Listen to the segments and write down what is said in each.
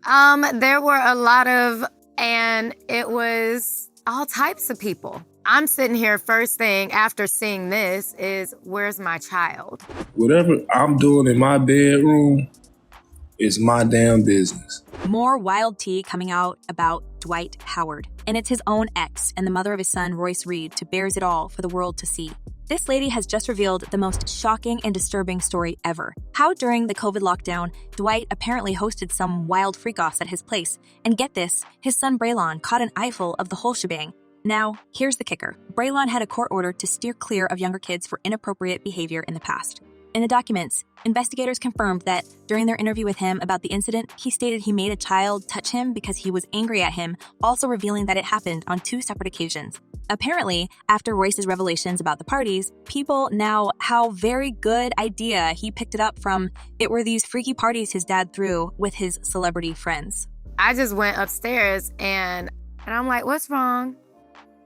There were a lot of, and it was all types of people. I'm sitting here, first thing after seeing this is, where's my child? Whatever I'm doing in my bedroom is my damn business. More wild tea coming out about Dwight Howard. And it's his own ex and the mother of his son, Royce Reed, who bears it all for the world to see. This lady has just revealed the most shocking and disturbing story ever. How during the COVID lockdown, Dwight apparently hosted some wild freak-offs at his place. And get this, his son Braylon caught an eyeful of the whole shebang. Now, here's the kicker. Braylon had a court order to steer clear of younger kids for inappropriate behavior in the past. In the documents, investigators confirmed that during their interview with him about the incident, he stated he made a child touch him because he was angry at him, also revealing that it happened on 2 separate occasions. Apparently, after Royce's revelations about the parties, people now how very good idea he picked it up from it were these freaky parties his dad threw with his celebrity friends. I just went upstairs and I'm like, what's wrong?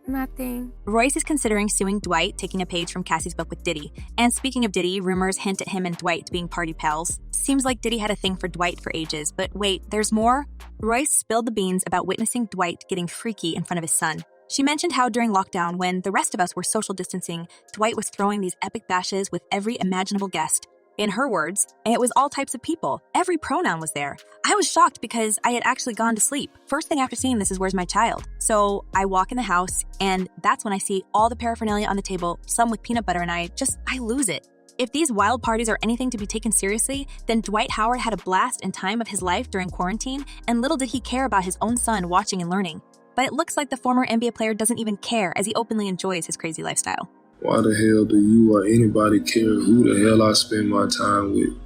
Nothing. Royce is considering suing Dwight, taking a page from Cassie's book with Diddy. And speaking of Diddy, rumors hint at him and Dwight being party pals. Seems like Diddy had a thing for Dwight for ages, but wait, there's more? Royce spilled the beans about witnessing Dwight getting freaky in front of his son. She mentioned how during lockdown, when the rest of us were social distancing, Dwight was throwing these epic bashes with every imaginable guest. In her words, it was all types of people. Every pronoun was there. I was shocked because I had actually gone to sleep. First thing after seeing this is, where's my child? So I walk in the house, and that's when I see all the paraphernalia on the table, some with peanut butter, and I lose it. If these wild parties are anything to be taken seriously, then Dwight Howard had a blast and time of his life during quarantine, and little did he care about his own son watching and learning. But it looks like the former NBA player doesn't even care as he openly enjoys his crazy lifestyle. Why the hell do you or anybody care who the hell I spend my time with?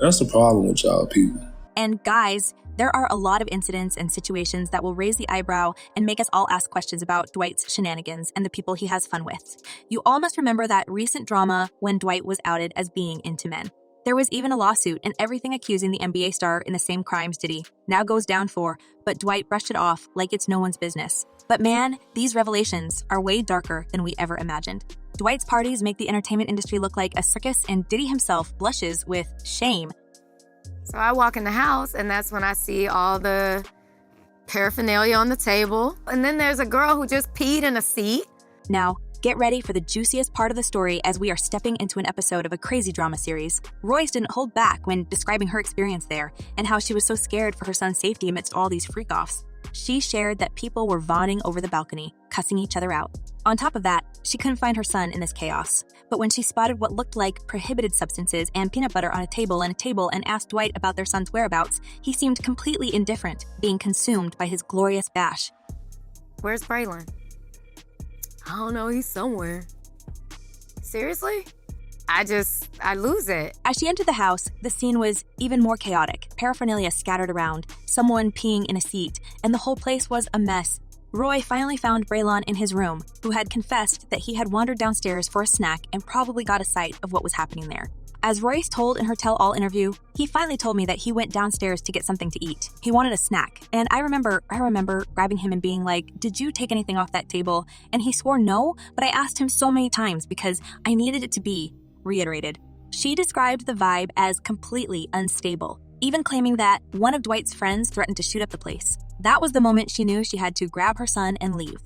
That's the problem with y'all people. And guys, there are a lot of incidents and situations that will raise the eyebrow and make us all ask questions about Dwight's shenanigans and the people he has fun with. You all must remember that recent drama when Dwight was outed as being into men. There was even a lawsuit and everything accusing the NBA star in the same crimes Diddy now goes down for, but Dwight brushed it off like it's no one's business. But man, these revelations are way darker than we ever imagined. Dwight's parties make the entertainment industry look like a circus, and Diddy himself blushes with shame. So I walk in the house, and that's when I see all the paraphernalia on the table. And then there's a girl who just peed in a seat. Now, get ready for the juiciest part of the story as we are stepping into an episode of a crazy drama series. Royce didn't hold back when describing her experience there and how she was so scared for her son's safety amidst all these freak-offs. She shared that people were vomiting over the balcony, cussing each other out. On top of that, she couldn't find her son in this chaos. But when she spotted what looked like prohibited substances and peanut butter on a table and asked Dwight about their son's whereabouts, he seemed completely indifferent, being consumed by his glorious bash. Where's Braylon? I don't know, he's somewhere. Seriously? I lose it. As she entered the house, the scene was even more chaotic. Paraphernalia scattered around, someone peeing in a seat, and the whole place was a mess. Roy finally found Braylon in his room, who had confessed that he had wandered downstairs for a snack and probably got a sight of what was happening there. As Royce told in her tell-all interview, he finally told me that he went downstairs to get something to eat. He wanted a snack, and I remember grabbing him and being like, "Did you take anything off that table?" And he swore no, but I asked him so many times because I needed it to be reiterated. She described the vibe as completely unstable, even claiming that one of Dwight's friends threatened to shoot up the place. That was the moment she knew she had to grab her son and leave.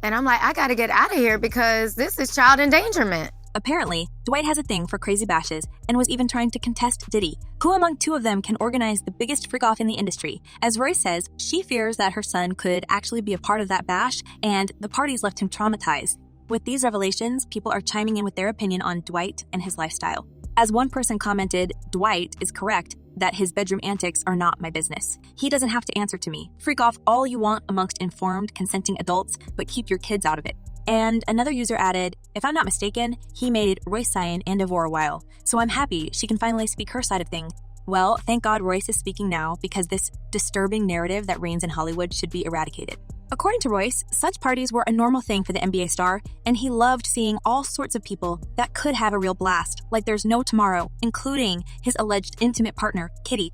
And I'm like, I gotta get out of here because this is child endangerment. Apparently, Dwight has a thing for crazy bashes and was even trying to contest Diddy. Who among 2 of them can organize the biggest freak-off in the industry? As Royce says, she fears that her son could actually be a part of that bash, and the parties left him traumatized. With these revelations, people are chiming in with their opinion on Dwight and his lifestyle. As one person commented, Dwight is correct that his bedroom antics are not my business. He doesn't have to answer to me. Freak off all you want amongst informed, consenting adults, but keep your kids out of it. And another user added, if I'm not mistaken, he made Royce Cyan and Devore a while, so I'm happy she can finally speak her side of things. Well, thank God Royce is speaking now because this disturbing narrative that reigns in Hollywood should be eradicated. According to Royce, such parties were a normal thing for the NBA star, and he loved seeing all sorts of people that could have a real blast, like there's no tomorrow, including his alleged intimate partner, Kitty.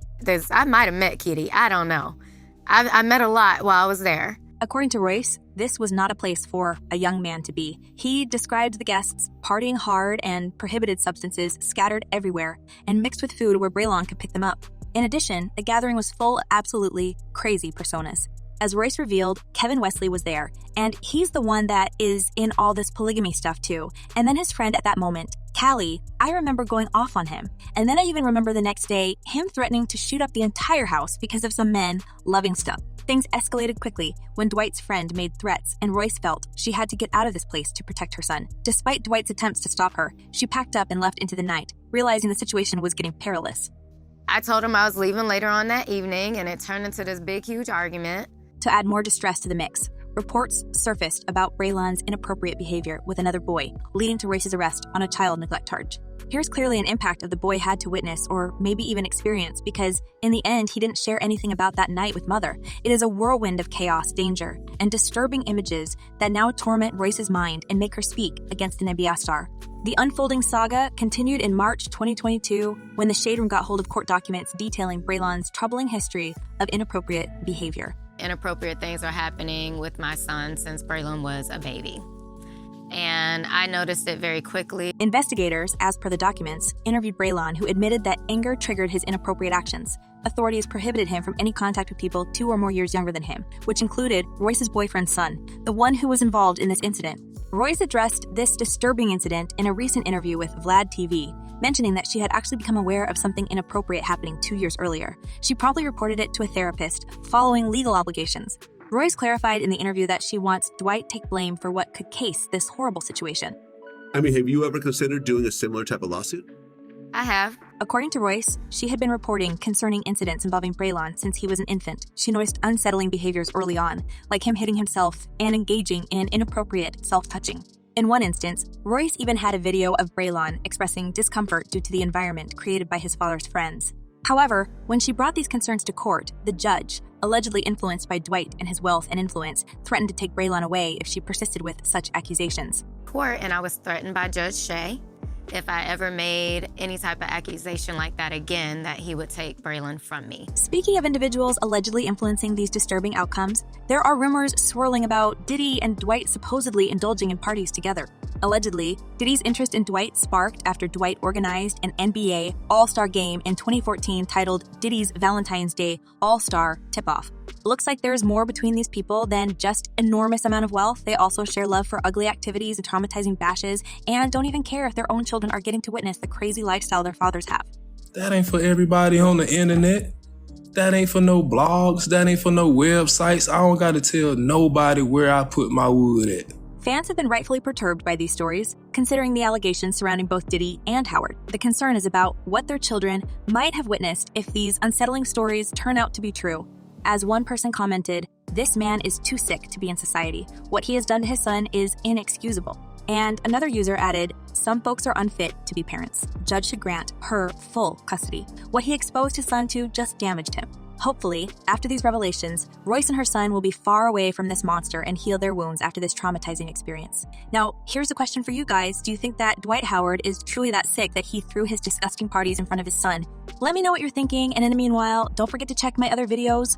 I might have met Kitty, I don't know. I met a lot while I was there. According to Royce, this was not a place for a young man to be. He described the guests partying hard and prohibited substances scattered everywhere and mixed with food where Braylon could pick them up. In addition, the gathering was full of absolutely crazy personas. As Royce revealed, Kevin Wesley was there, and he's the one that is in all this polygamy stuff too. And then his friend at that moment, Callie, I remember going off on him. And then I even remember the next day, him threatening to shoot up the entire house because of some men loving stuff. Things escalated quickly when Dwight's friend made threats, and Royce felt she had to get out of this place to protect her son. Despite Dwight's attempts to stop her, she packed up and left into the night, realizing the situation was getting perilous. I told him I was leaving later on that evening, and it turned into this big, huge argument. To add more distress to the mix, reports surfaced about Braylon's inappropriate behavior with another boy, leading to Royce's arrest on a child neglect charge. Here's clearly an impact of the boy had to witness or maybe even experience, because in the end, he didn't share anything about that night with Mother. It is a whirlwind of chaos, danger, and disturbing images that now torment Royce's mind and make her speak against the NBA star. The unfolding saga continued in March 2022 when the Shade Room got hold of court documents detailing Braylon's troubling history of inappropriate behavior. Inappropriate things are happening with my son since Braylon was a baby. And I noticed it very quickly. Investigators, as per the documents, interviewed Braylon, who admitted that anger triggered his inappropriate actions. Authorities prohibited him from any contact with people 2 or more years younger than him, which included Royce's boyfriend's son, the one who was involved in this incident. Royce addressed this disturbing incident in a recent interview with Vlad TV, mentioning that she had actually become aware of something inappropriate happening 2 years earlier. She promptly reported it to a therapist, following legal obligations. Royce clarified in the interview that she wants Dwight take blame for what could case this horrible situation. I mean, have you ever considered doing a similar type of lawsuit? I have. According to Royce, she had been reporting concerning incidents involving Braylon since he was an infant. She noticed unsettling behaviors early on, like him hitting himself and engaging in inappropriate self-touching. In one instance, Royce even had a video of Braylon expressing discomfort due to the environment created by his father's friends. However, when she brought these concerns to court, the judge, allegedly influenced by Dwight and his wealth and influence, threatened to take Braylon away if she persisted with such accusations. Court, and I was threatened by Judge Shea if I ever made any type of accusation like that again, that he would take Braylon from me. Speaking of individuals allegedly influencing these disturbing outcomes, there are rumors swirling about Diddy and Dwight supposedly indulging in parties together. Allegedly, Diddy's interest in Dwight sparked after Dwight organized an NBA All-Star game in 2014 titled Diddy's Valentine's Day All-Star Tip-Off. Looks like there's more between these people than just enormous amount of wealth. They also share love for ugly activities and traumatizing bashes, and don't even care if their own children are getting to witness the crazy lifestyle their fathers have. That ain't for everybody on the internet. That ain't for no blogs. That ain't for no websites. I don't gotta tell nobody where I put my wood at. Fans have been rightfully perturbed by these stories, considering the allegations surrounding both Diddy and Howard. The concern is about what their children might have witnessed if these unsettling stories turn out to be true. As one person commented, "This man is too sick to be in society. What he has done to his son is inexcusable." And another user added, "Some folks are unfit to be parents. Judge should grant her full custody. What he exposed his son to just damaged him." Hopefully, after these revelations, Royce and her son will be far away from this monster and heal their wounds after this traumatizing experience. Now, here's a question for you guys. Do you think that Dwight Howard is truly that sick that he threw his disgusting parties in front of his son? Let me know what you're thinking, and in the meanwhile, don't forget to check my other videos.